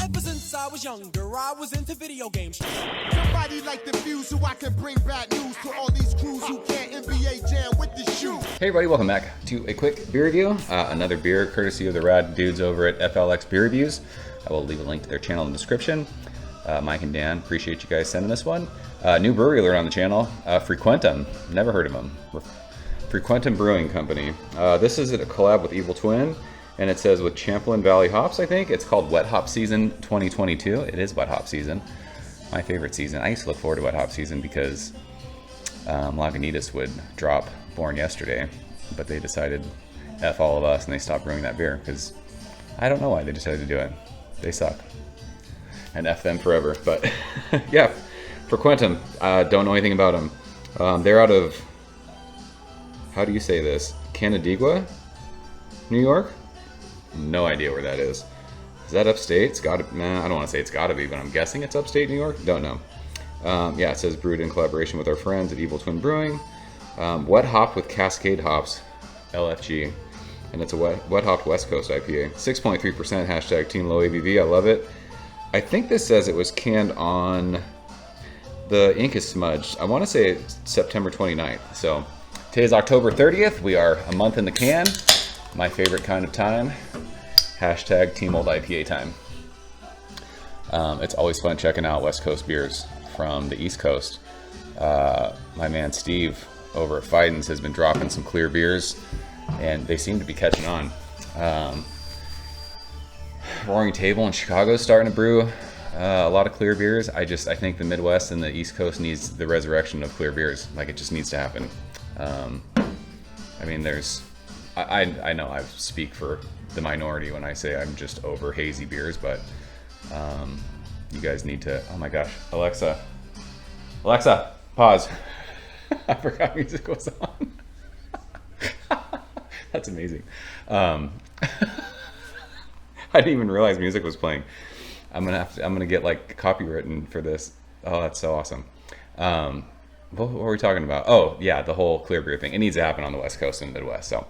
Ever since I was younger, I was into video games. Somebody like the Fuse so I can bring bad news to all these crews who can't NBA jam with the shoe. Hey everybody, welcome back to a quick beer review. Another beer courtesy of the rad dudes over at FLX Beer Reviews. I will leave a link to their channel in the description. Mike and Dan, appreciate you guys sending this one. New brewery alert on the channel, Frequentem. Never heard of them. Frequentem Brewing Company. This is a collab with Evil Twin, and it says with Champlain Valley hops, I think. It's called Wet Hop Season 2022. It is Wet Hop Season. My favorite season. I used to look forward to Wet Hop Season because Lagunitas would drop Born Yesterday, but they decided F all of us and they stopped brewing that beer because I don't know why they decided to do it. They suck. And F them forever. But yeah, Frequentem. Don't know anything about them. They're out of, how do you say this? Canandaigua, New York? No idea where that is. Is that upstate? It's gotta, nah, I don't want to say it's gotta be, but I'm guessing it's upstate New York. Don't know. Yeah, it says brewed in collaboration with our friends at Evil Twin Brewing. Wet hop with Cascade hops, LFG. And it's a wet hopped West Coast IPA. 6.3%, hashtag Team Low ABV. I love it. I think this says it was canned on, the ink is smudged. I want to say it's September 29th. So today's October 30th. We are a month in the can. My favorite kind of time. Hashtag Team Old IPA time. It's always fun checking out West Coast beers from the East Coast. My man Steve over at Fiden's has been dropping some clear beers, and they seem to be catching on. Roaring Table in Chicago is starting to brew a lot of clear beers. I think the Midwest and the East Coast needs the resurrection of clear beers. Like, it just needs to happen. I mean, I know I speak for the minority when I say I'm just over hazy beers, but you guys need to, oh my gosh, Alexa, pause. I forgot music was on. That's amazing. I didn't even realize music was playing. I'm gonna get like copywritten for this. Oh, that's so awesome. What were we talking about? Oh yeah, the whole clear beer thing. It needs to happen on the West Coast and the Midwest. So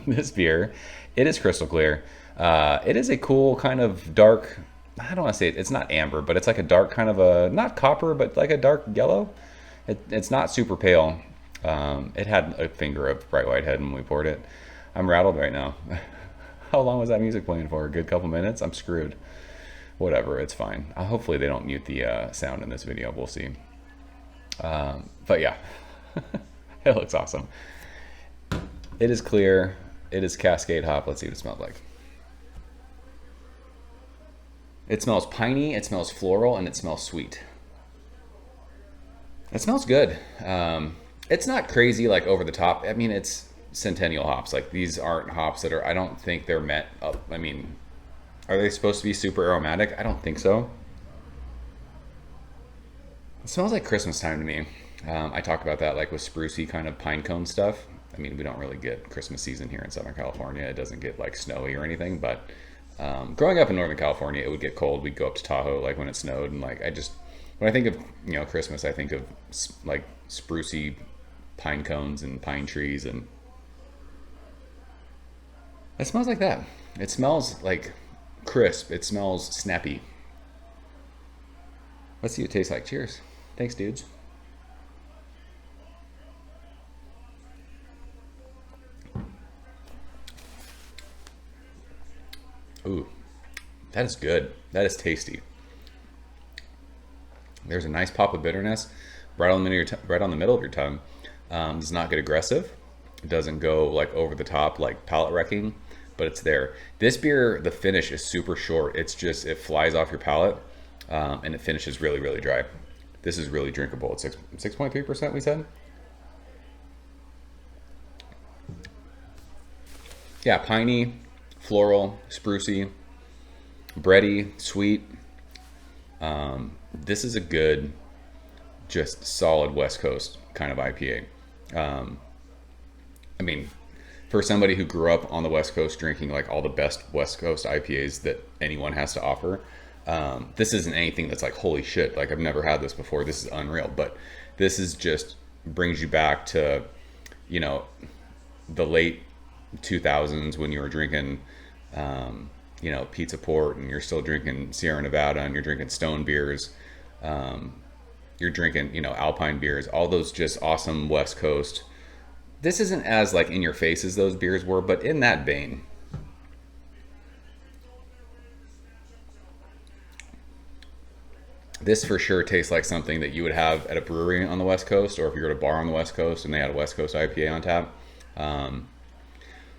this beer, it is crystal clear. It is a cool kind of dark, I don't want to say it's not amber, but it's like a dark kind of a, not copper, but like a dark yellow. It's not super pale. It had a finger of bright white head when we poured it. I'm rattled right now. How long was that music playing for? A good couple minutes? I'm screwed. Whatever, it's fine. Hopefully they don't mute the sound in this video. We'll see. But yeah, it looks awesome. It is clear. It is Cascade hop. Let's see what it smells like. It smells piney, it smells floral, and it smells sweet. It smells good. It's not crazy, like over the top. I mean, it's Centennial hops. Like, these aren't hops that are, I don't think they're meant up. I mean, are they supposed to be super aromatic? I don't think so. It smells like Christmas time to me. I talk about that like with sprucey kind of pine cone stuff. I mean, we don't really get Christmas season here in Southern California. It doesn't get like snowy or anything, but growing up in Northern California, it would get cold. We'd go up to Tahoe like when it snowed, and like when I think of, you know, Christmas, I think of like sprucey pine cones and pine trees, and it smells like that. It smells like crisp. It smells snappy. Let's see what it tastes like. Cheers. Thanks, dudes. Ooh, that is good. That is tasty. There's a nice pop of bitterness right on the middle of your tongue. Does not get aggressive. It doesn't go like over the top, like palate wrecking, but it's there. This beer, the finish is super short. It's just, it flies off your palate, and it finishes really, really dry. This is really drinkable. It's 6.3%, we said. Yeah, piney, floral, sprucey, bready, sweet. This is a good, just solid West Coast kind of IPA. I mean, for somebody who grew up on the West Coast drinking like all the best West Coast IPAs that anyone has to offer, this isn't anything that's like, holy shit, like I've never had this before, this is unreal. But this is just brings you back to, you know, the late 2000s when you were drinking you know, Pizza Port, and you're still drinking Sierra Nevada, and you're drinking Stone beers, you're drinking, you know, Alpine beers, all those just awesome West Coast. This isn't as like in your face as those beers were, but in that vein. This for sure tastes like something that you would have at a brewery on the West Coast, or if you're at a bar on the West Coast and they had a West Coast IPA on tap.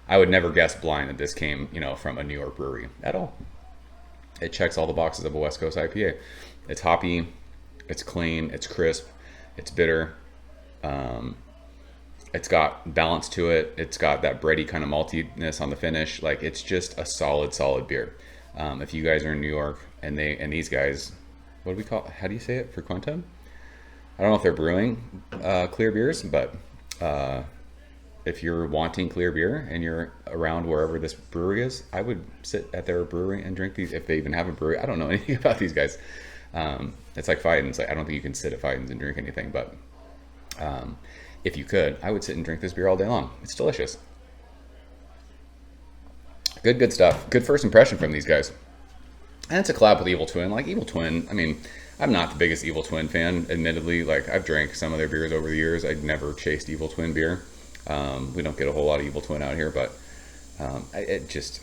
I would never guess blind that this came, you know, from a New York brewery at all. It checks all the boxes of a West Coast IPA. It's hoppy, it's clean, it's crisp, it's bitter. It's got balance to it. It's got that bready kind of maltiness on the finish. Like, it's just a solid beer. If you guys are in New York and these guys, what do we call? How do you say it? Frequentem? I don't know if they're brewing clear beers, but if you're wanting clear beer and you're around wherever this brewery is, I would sit at their brewery and drink these if they even have a brewery. I don't know anything about these guys. It's like Fiden's. Like, I don't think you can sit at Fiden's and drink anything, but if you could, I would sit and drink this beer all day long. It's delicious. Good stuff. Good first impression from these guys. And it's a collab with Evil Twin. Like, Evil Twin, I mean, I'm not the biggest Evil Twin fan, admittedly. Like, I've drank some of their beers over the years. I'd never chased Evil Twin beer. We don't get a whole lot of Evil Twin out here, but it just,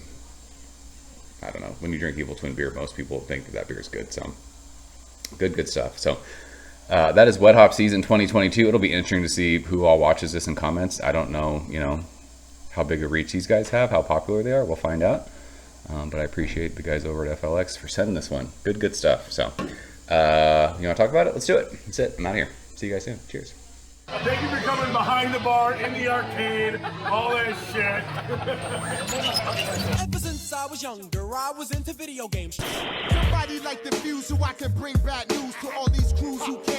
I don't know. When you drink Evil Twin beer, most people think that beer is good. So, good stuff. So, that is Wet Hop Season 2022. It'll be interesting to see who all watches this and comments. I don't know, you know, how big a reach these guys have, how popular they are. We'll find out. But I appreciate the guys over at FLX for sending this one. Good stuff. So, you want to talk about it? Let's do it. That's it. I'm out of here. See you guys soon. Cheers. Thank you for coming behind the bar, in the arcade, all that shit. Ever since I was younger, I was into video games. Somebody like the fuse so I can bring bad news to all these crews who can't